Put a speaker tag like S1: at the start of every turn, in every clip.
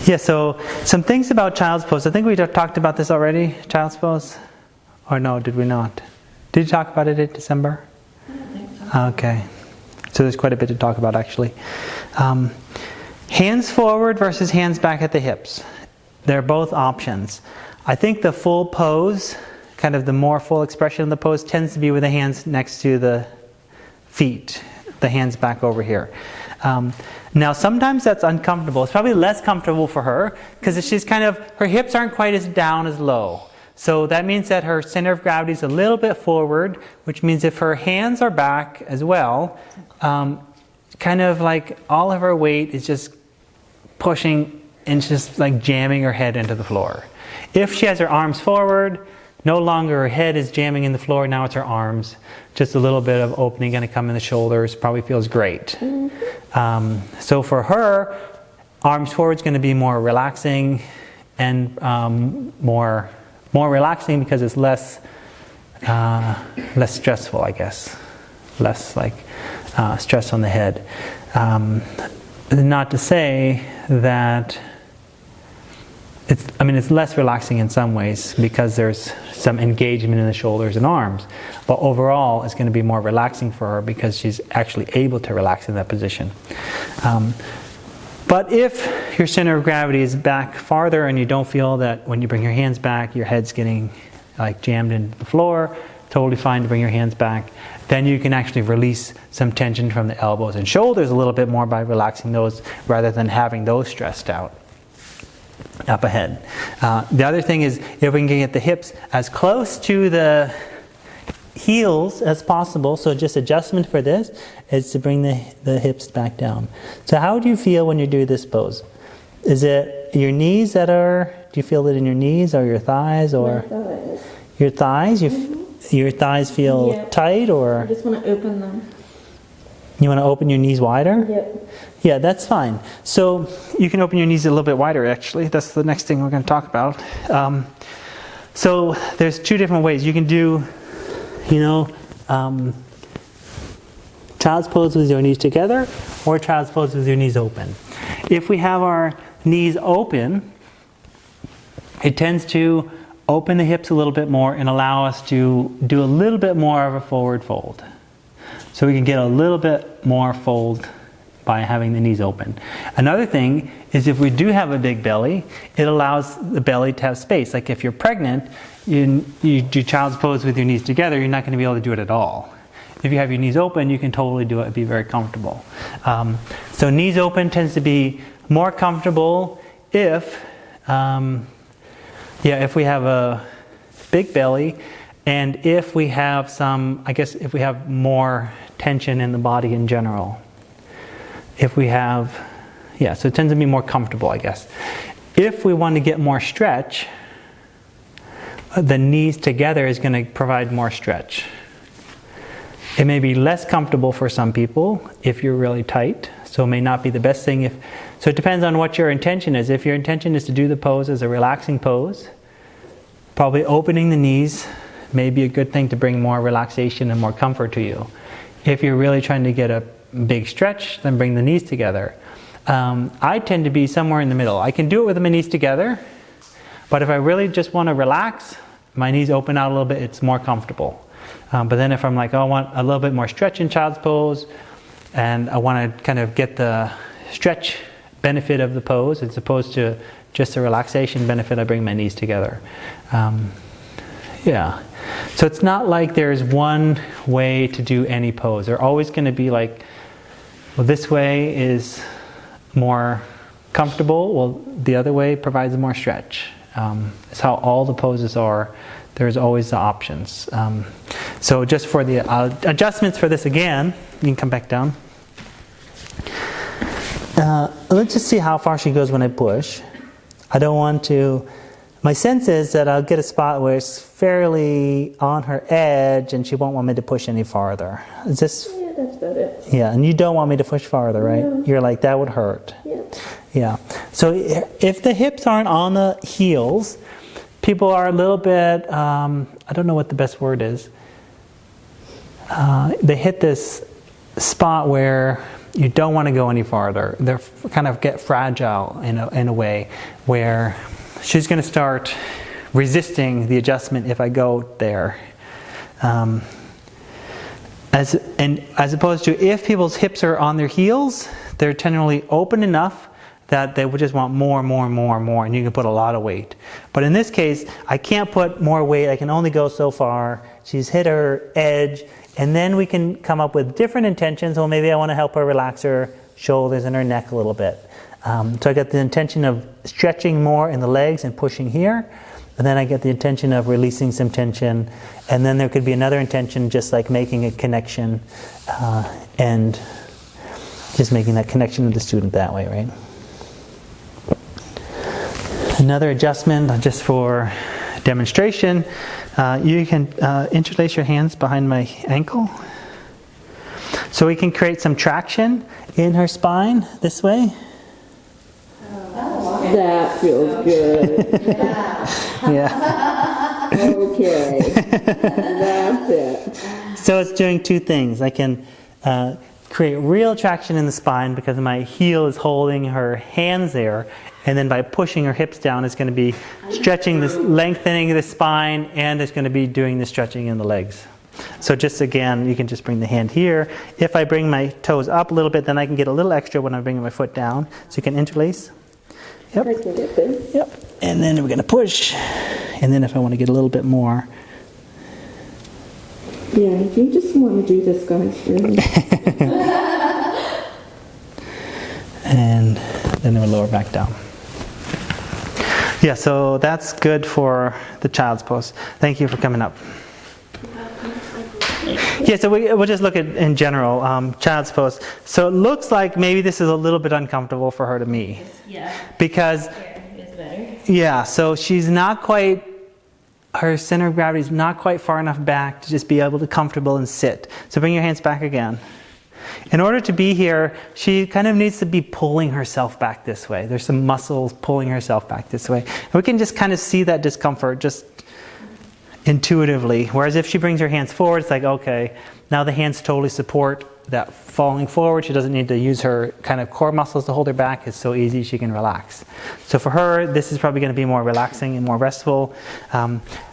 S1: Yeah, so some things about child's pose. I think we talked about this already, child's pose. Or no, did we not? Did you talk about it in December?
S2: I don't think so.
S1: Okay. So there's quite a bit to talk about actually. Hands forward versus hands back at the hips. They're both options. I think the full pose, kind of the more full expression of the pose, tends to be with the hands next to the feet, the hands back over here. Now sometimes that's uncomfortable. It's probably less comfortable for her because she's her hips aren't quite as down as low. So that means that her center of gravity is a little bit forward, which means if her hands are back as well, kind of like all of her weight is just pushing and just like jamming her head into the floor. If she has her arms forward, no longer her head is jamming in the floor, now it's her arms. Just a little bit of opening going to come in the shoulders, probably feels great. So for her, arms forward is going to be more relaxing and more relaxing because it's less stressful, I guess. Less like stress on the head. Not to say that it's less relaxing in some ways because there's some engagement in the shoulders and arms. But overall, it's going to be more relaxing for her because she's actually able to relax in that position. But if your center of gravity is back farther and you don't feel that when you bring your hands back, your head's getting like jammed into the floor, totally fine to bring your hands back. Then you can actually release some tension from the elbows and shoulders a little bit more by relaxing those rather than having those stressed out up ahead. The other thing is if we can get the hips as close to the heels as possible, so just adjustment for this is to bring the hips back down. So how do you feel when you do this pose? Is it your knees do you feel it in your knees or your thighs or?
S2: My thighs.
S1: Your thighs? Your thighs feel tight or?
S2: I just want to open them.
S1: You want to open your knees wider?
S2: Yep.
S1: Yeah, that's fine. So you can open your knees a little bit wider actually. That's the next thing we're going to talk about. So there's two different ways. You can do, child's pose with your knees together or child's pose with your knees open. If we have our knees open, it tends to open the hips a little bit more and allow us to do a little bit more of a forward fold. So we can get a little bit more fold by having the knees open. Another thing is if we do have a big belly, it allows the belly to have space. Like if you're pregnant, you do child's pose with your knees together, you're not going to be able to do it at all. If you have your knees open, you can totally do it and be very comfortable. So knees open tends to be more comfortable if we have a big belly and if we have if we have more tension in the body in general. If we have, so it tends to be more comfortable, I guess. If we want to get more stretch, the knees together is going to provide more stretch. It may be less comfortable for some people if you're really tight, so it may not be the best thing. So it depends on what your intention is. If your intention is to do the pose as a relaxing pose, probably opening the knees may be a good thing to bring more relaxation and more comfort to you. If you're really trying to get a big stretch, then bring the knees together. I tend to be somewhere in the middle. I can do it with my knees together, but if I really just want to relax, my knees open out a little bit, it's more comfortable. But then if I'm like, I want a little bit more stretch in child's pose, and I want to kind of get the stretch benefit of the pose as opposed to just the relaxation benefit, I bring my knees together. So it's not like there's one way to do any pose. They're always going to be like, well, this way is more comfortable, well, the other way provides more stretch. It's how all the poses are. There's always the options. So just for the adjustments for this again, you can come back down. Let's just see how far she goes when I push. I don't want to... My sense is that I'll get a spot where it's fairly on her edge and she won't want me to push any farther. Is this...
S2: Yeah, that's about it.
S1: Yeah, and you don't want me to push farther, right?
S2: No.
S1: You're like, that would hurt.
S2: Yeah.
S1: Yeah. So if the hips aren't on the heels, people are a little bit, I don't know what the best word is. They hit this spot where you don't want to go any farther. They're kind of get fragile in a way where she's going to start resisting the adjustment if I go there. As opposed to if people's hips are on their heels, they're generally open enough that they would just want more, and you can put a lot of weight. But in this case, I can't put more weight, I can only go so far. She's hit her edge, and then we can come up with different intentions. Well, maybe I want to help her relax her shoulders and her neck a little bit. So I got the intention of stretching more in the legs and pushing here, and then I get the intention of releasing some tension, and then there could be another intention just like making a connection and just making that connection with the student that way, right? Another adjustment, just for demonstration, you can interlace your hands behind my ankle. So we can create some traction in her spine this way.
S3: That feels good.
S1: Yeah.
S3: Okay. That's it.
S1: So it's doing two things. I can create real traction in the spine because my heel is holding her hands there. And then by pushing her hips down, it's going to be stretching this, lengthening the spine, and it's going to be doing the stretching in the legs. So just again, you can just bring the hand here. If I bring my toes up a little bit, then I can get a little extra when I'm bringing my foot down. So you can interlace. Yep. Yep. And then we're going to push. And then if I want to get a little bit more.
S3: Yeah, you just want to do this, guys. Really.
S1: And then we'll lower back down. Yeah, so that's good for the child's pose. Thank you for coming up. Yeah, so we'll just look at, in general, child's pose. So it looks like maybe this is a little bit uncomfortable for her to me.
S2: Yeah.
S1: Because,
S2: It's better.
S1: yeah, so she's not quite, her center of gravity is not quite far enough back to just be able to comfortable and sit. So bring your hands back again. In order to be here, she kind of needs to be pulling herself back this way. There's some muscles pulling herself back this way. And we can just kind of see that discomfort just intuitively. Whereas if she brings her hands forward, it's like, okay, now the hands totally support that falling forward. She doesn't need to use her kind of core muscles to hold her back. It's so easy she can relax. So for her, this is probably going to be more relaxing and more restful.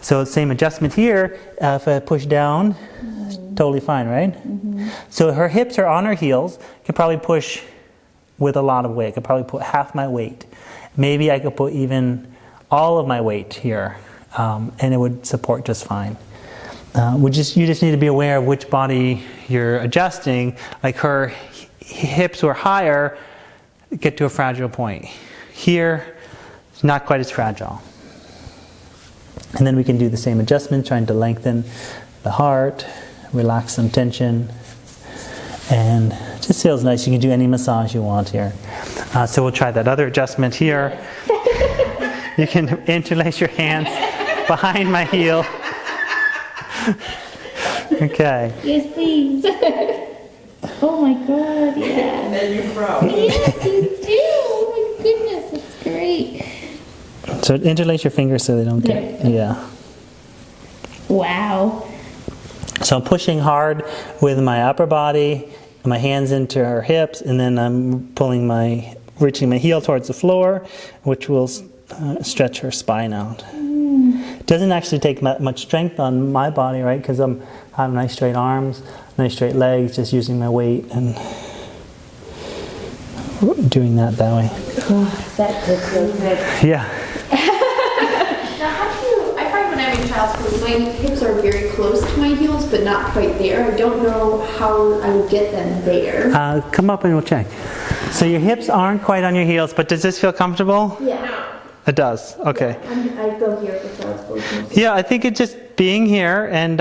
S1: So same adjustment here. If I push down, it's totally fine, right? Mm-hmm. So her hips are on her heels. I could probably push with a lot of weight. I could probably put half my weight. Maybe I could put even all of my weight here, and it would support just fine. You just need to be aware of which body you're adjusting. Like her hips were higher, get to a fragile point. Here, it's not quite as fragile. And then we can do the same adjustment, trying to lengthen the heart, relax some tension, and it just feels nice. You can do any massage you want here. So we'll try that other adjustment here. You can interlace your hands behind my heel. Okay.
S2: Yes, please. Oh my God, yeah.
S3: And then you grow.
S2: Yes, you do. Oh my goodness, that's great.
S1: So interlace your fingers so they don't get, yeah.
S2: Wow.
S1: So I'm pushing hard with my upper body, my hands into her hips, and then I'm reaching my heel towards the floor, which will stretch her spine out. It doesn't actually take much strength on my body, right? Because I have nice straight arms, nice straight legs, just using my weight and doing that way.
S2: Oh, that did feel good.
S1: Yeah.
S4: Now, how do you, I find when I'm in child's pose, my hips are very close to my heels, but not quite there. I don't know how I would get them there.
S1: Come up and we'll check. So your hips aren't quite on your heels, but does this feel comfortable?
S4: Yeah.
S1: It does, okay.
S4: I go here for child's pose.
S1: Yeah, I think it's just being here and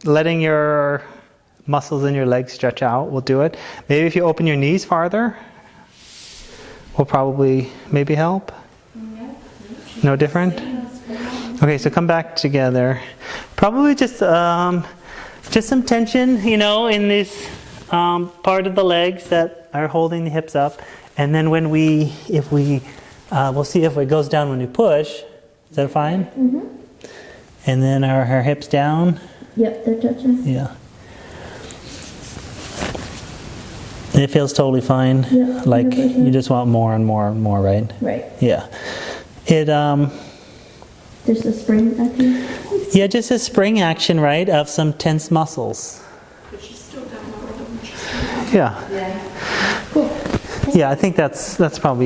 S1: letting your muscles in your legs stretch out will do it. Maybe if you open your knees farther, will probably maybe help. No different? Okay, so come back together. Probably just some tension, in this part of the legs that are holding the hips up. And then we'll see if it goes down when we push. Is that fine? Mm-hmm. And then her hips down.
S2: Yep, they're touching.
S1: Yeah. And it feels totally fine.
S2: Yeah,
S1: Like
S2: 100%.
S1: you just want more and more and more, right?
S2: Right.
S1: Yeah. It
S2: There's a spring action.
S1: yeah, just a spring action, right, of some tense muscles.
S4: But she's still got more of them. She's still
S1: Yeah.
S4: Yeah.
S2: Cool.
S1: Yeah, I think that's probably